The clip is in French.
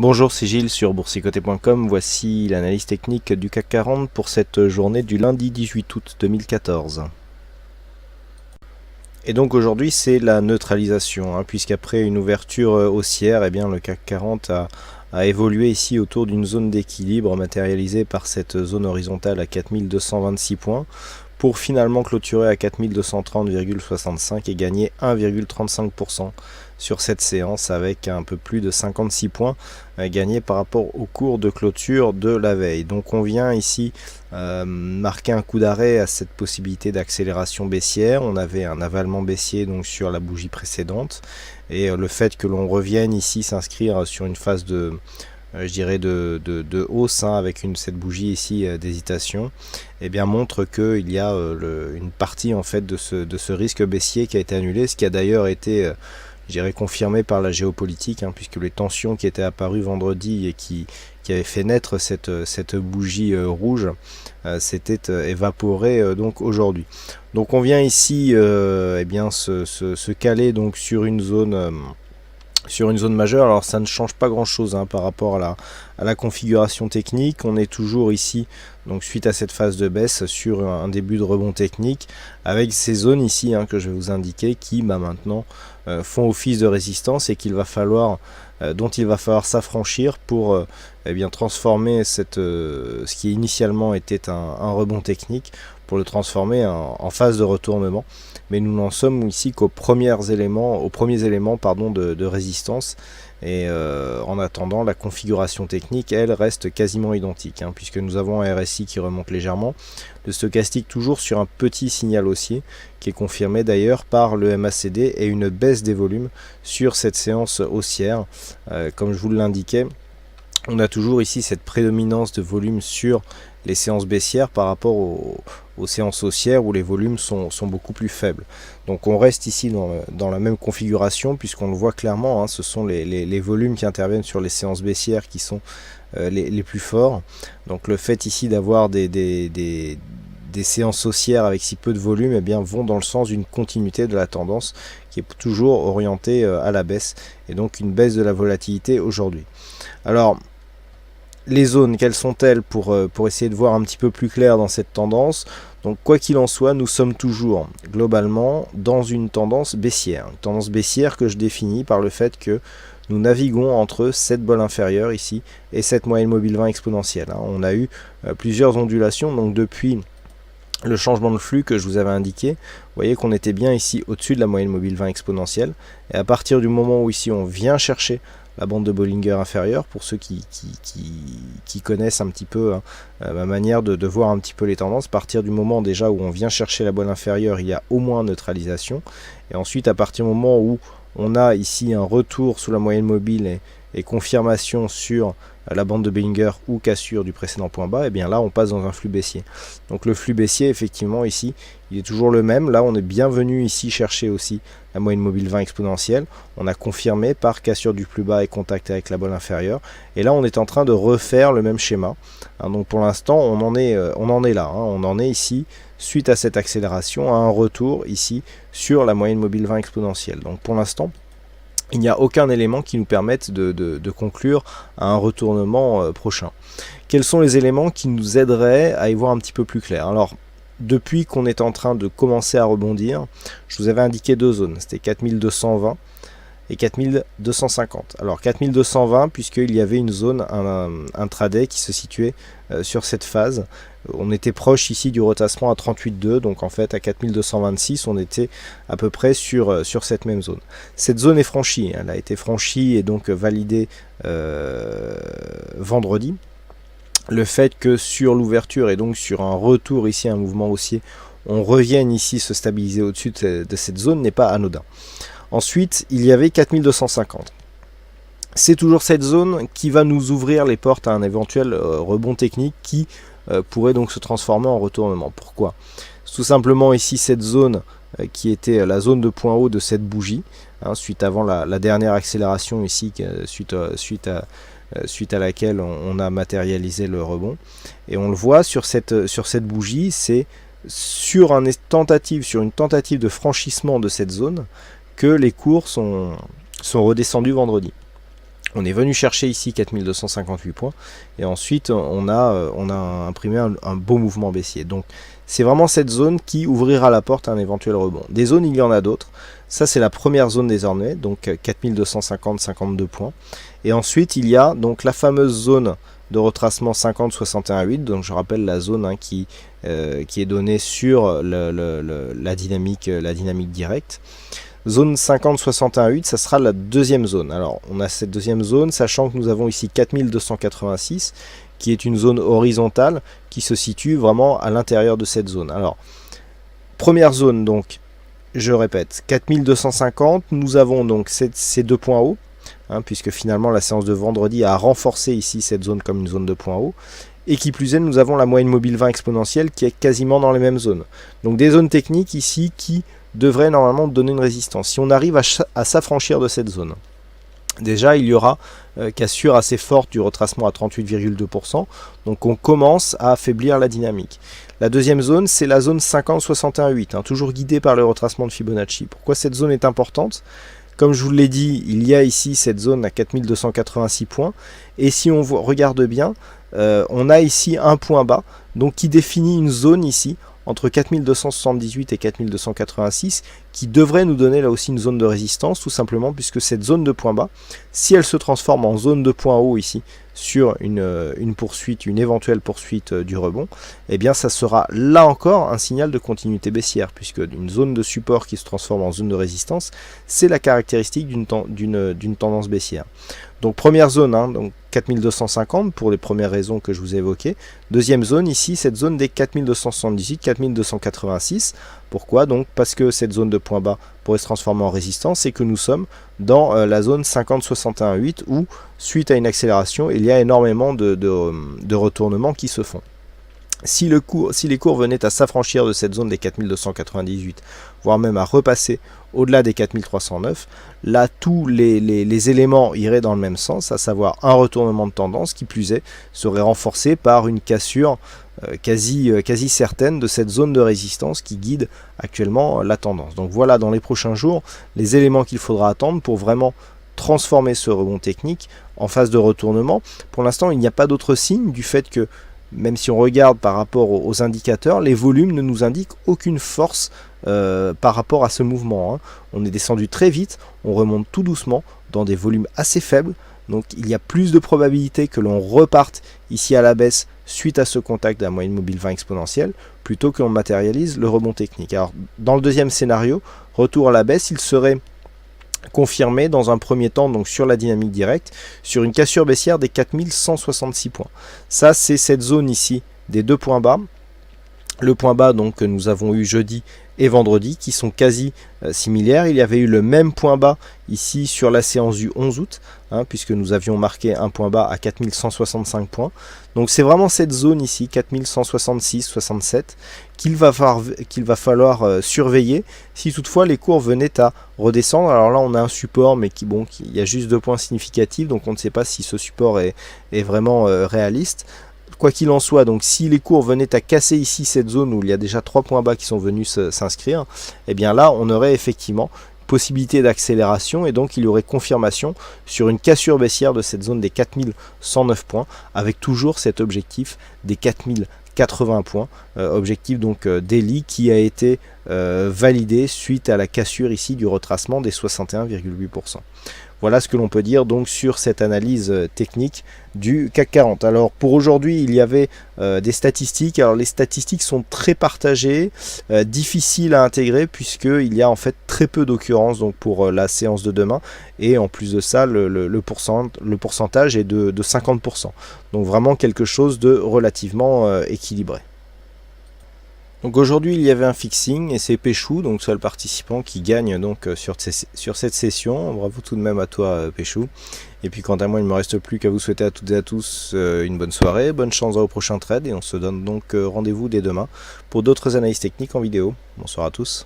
Bonjour, c'est Gilles sur boursicoté.com. Voici l'analyse technique du CAC 40 pour cette journée du lundi 18 août 2014. Et donc aujourd'hui c'est la neutralisation, puisqu'après une ouverture haussière, le CAC 40 a évolué ici autour d'une zone d'équilibre matérialisée par cette zone horizontale à 4226 points, pour finalement clôturer à 4230,65 et gagner 1,35% sur cette séance avec un peu plus de 56 points gagnés par rapport au cours de clôture de la veille. Donc on vient ici marquer un coup d'arrêt à cette possibilité d'accélération baissière. On avait un avalement baissier donc sur la bougie précédente, et le fait que l'on revienne ici s'inscrire sur une phase de hausse, avec cette bougie ici d'hésitation, montre qu'il y a une partie en fait de ce risque baissier qui a été annulé, ce qui a d'ailleurs été confirmé par la géopolitique, puisque les tensions qui étaient apparues vendredi et qui avaient fait naître cette bougie rouge s'étaient évaporées donc aujourd'hui. Donc on vient ici se caler donc sur une zone majeure. Alors ça ne change pas grand chose par rapport à la configuration technique. On est toujours ici, donc suite à cette phase de baisse, sur un début de rebond technique, avec ces zones ici que je vais vous indiquer qui maintenant font office de résistance et dont il va falloir s'affranchir pour transformer ce qui initialement était un rebond technique, pour le transformer en phase de retournement. Mais nous n'en sommes ici qu'aux premiers éléments de résistance, et en attendant, la configuration technique elle reste quasiment identique, puisque nous avons un RSI qui remonte légèrement, le stochastique toujours sur un petit signal haussier qui est confirmé d'ailleurs par le MACD, et une baisse des volumes sur cette séance haussière. Comme je vous l'indiquais, on a toujours ici cette prédominance de volume sur les séances baissières par rapport aux séances haussières où les volumes sont beaucoup plus faibles. Donc on reste ici dans la même configuration, puisqu'on le voit clairement, ce sont les volumes qui interviennent sur les séances baissières qui sont les plus forts. Donc le fait ici d'avoir des séances haussières avec si peu de volume vont dans le sens d'une continuité de la tendance qui est toujours orientée à la baisse, et donc une baisse de la volatilité aujourd'hui. Alors les zones, quelles sont-elles pour essayer de voir un petit peu plus clair dans cette tendance? Donc quoi qu'il en soit, nous sommes toujours globalement dans une tendance baissière. Une tendance baissière que je définis par le fait que nous naviguons entre cette bol inférieure ici et cette moyenne mobile 20 exponentielle. On a eu plusieurs ondulations, donc depuis le changement de flux que je vous avais indiqué, vous voyez qu'on était bien ici au-dessus de la moyenne mobile 20 exponentielle, et à partir du moment où ici on vient chercher la bande de Bollinger inférieure, pour ceux qui connaissent un petit peu ma manière de voir un petit peu les tendances, à partir du moment déjà où on vient chercher la bande inférieure, il y a au moins neutralisation, et ensuite à partir du moment où on a ici un retour sous la moyenne mobile et confirmation sur la bande de Bollinger ou cassure du précédent point bas, là on passe dans un flux baissier. Donc le flux baissier, effectivement ici il est toujours le même. Là on est bien venu ici chercher aussi la moyenne mobile 20 exponentielle, on a confirmé par cassure du plus bas et contact avec la bolle inférieure, et là on est en train de refaire le même schéma. Donc pour l'instant on en est là, on en est ici suite à cette accélération à un retour ici sur la moyenne mobile 20 exponentielle. Donc pour l'instant il n'y a aucun élément qui nous permette de conclure à un retournement prochain. Quels sont les éléments qui nous aideraient à y voir un petit peu plus clair? Alors, depuis qu'on est en train de commencer à rebondir, je vous avais indiqué deux zones, c'était 4220 et 4250. Alors 4220 puisqu'il y avait une zone intraday qui se situait sur cette phase. On était proche ici du retassement à 38,2, donc en fait à 4226 on était à peu près sur cette même zone. Cette zone est franchie, elle a été franchie et donc validée vendredi. Le fait que sur l'ouverture et donc sur un retour ici, un mouvement haussier, on revienne ici se stabiliser au-dessus de cette zone n'est pas anodin. Ensuite, il y avait 4250. C'est toujours cette zone qui va nous ouvrir les portes à un éventuel rebond technique qui pourrait donc se transformer en retournement. Pourquoi? Tout simplement ici cette zone qui était la zone de point haut de cette bougie, suite avant la dernière accélération ici, suite à laquelle on a matérialisé le rebond. Et on le voit sur cette bougie, c'est sur une tentative de franchissement de cette zone que les cours sont redescendus vendredi. On est venu chercher ici 4258 points et ensuite on a imprimé un beau mouvement baissier. Donc c'est vraiment cette zone qui ouvrira la porte à un éventuel rebond. Des zones, il y en a d'autres. Ça c'est la première zone désormais, donc 4250-52 points. Et ensuite il y a donc la fameuse zone de retracement 50-61-8, donc je rappelle la zone qui est donnée sur la dynamique directe. Zone 50-61-8, ça sera la deuxième zone. Alors, on a cette deuxième zone, sachant que nous avons ici 4286, qui est une zone horizontale, qui se situe vraiment à l'intérieur de cette zone. Alors, première zone, donc, je répète, 4250, nous avons donc ces deux points hauts, puisque finalement la séance de vendredi a renforcé ici cette zone comme une zone de points hauts. Et qui plus est, nous avons la moyenne mobile 20 exponentielle qui est quasiment dans les mêmes zones. Donc des zones techniques ici qui devraient normalement donner une résistance. Si on arrive à s'affranchir de cette zone, déjà il y aura cassure assez forte du retracement à 38,2%. Donc on commence à affaiblir la dynamique. La deuxième zone, c'est la zone 50-61-8, toujours guidée par le retracement de Fibonacci. Pourquoi cette zone est importante ? Comme je vous l'ai dit, il y a ici cette zone à 4286 points. Et si on regarde bien, on a ici un point bas, donc qui définit une zone ici entre 4278 et 4286 qui devrait nous donner là aussi une zone de résistance, tout simplement puisque cette zone de point bas, si elle se transforme en zone de point haut ici sur une poursuite, une éventuelle poursuite du rebond, eh bien ça sera là encore un signal de continuité baissière, puisque une zone de support qui se transforme en zone de résistance, c'est la caractéristique d'une tendance baissière. Donc première zone, donc 4250 pour les premières raisons que je vous ai évoquées. Deuxième zone ici, cette zone des 4278, 4286. Pourquoi? Donc parce que cette zone de point bas pourrait se transformer en résistance et que nous sommes dans la zone 50-61-8 où, suite à une accélération, il y a énormément de retournements qui se font. Si les cours venaient à s'affranchir de cette zone des 4298, voire même à repasser au-delà des 4309, là tous les éléments iraient dans le même sens, à savoir un retournement de tendance qui plus est serait renforcé par une cassure quasi certaine de cette zone de résistance qui guide actuellement la tendance. Donc voilà, dans les prochains jours, les éléments qu'il faudra attendre pour vraiment transformer ce rebond technique en phase de retournement. Pour l'instant, il n'y a pas d'autre signe du fait que même si on regarde par rapport aux indicateurs, les volumes ne nous indiquent aucune force par rapport à ce mouvement. On est descendu très vite, on remonte tout doucement dans des volumes assez faibles. Donc il y a plus de probabilité que l'on reparte ici à la baisse suite à ce contact de la moyenne mobile 20 exponentielle plutôt que l'on matérialise le rebond technique. Alors dans le deuxième scénario, retour à la baisse, il serait confirmé dans un premier temps donc sur la dynamique directe sur une cassure baissière des 4166 points. Ça c'est cette zone ici des deux points bas. Le point bas donc que nous avons eu jeudi et vendredi qui sont quasi similaires. Il y avait eu le même point bas ici sur la séance du 11 août puisque nous avions marqué un point bas à 4165 points. Donc c'est vraiment cette zone ici 4166-67 qu'il va falloir surveiller si toutefois les cours venaient à redescendre. Alors là on a un support mais il y a juste 2 points significatifs, donc on ne sait pas si ce support est vraiment réaliste. Quoi qu'il en soit, donc si les cours venaient à casser ici cette zone où il y a déjà 3 points bas qui sont venus s'inscrire, et bien là on aurait effectivement possibilité d'accélération et donc il y aurait confirmation sur une cassure baissière de cette zone des 4109 points avec toujours cet objectif des 4080 points, objectif donc daily qui a été validé suite à la cassure ici du retracement des 61,8%. Voilà ce que l'on peut dire donc sur cette analyse technique du CAC 40. Alors pour aujourd'hui, il y avait des statistiques. Alors les statistiques sont très partagées, difficiles à intégrer puisqu'il y a en fait très peu d'occurrences donc pour la séance de demain. Et en plus de ça, le pourcentage est de 50%. Donc vraiment quelque chose de relativement équilibré. Donc aujourd'hui il y avait un fixing et c'est Péchou, donc seul participant qui gagne donc sur cette session. Bravo tout de même à toi Péchou. Et puis quant à moi il ne me reste plus qu'à vous souhaiter à toutes et à tous une bonne soirée, bonne chance au prochain trade et on se donne donc rendez-vous dès demain pour d'autres analyses techniques en vidéo. Bonsoir à tous.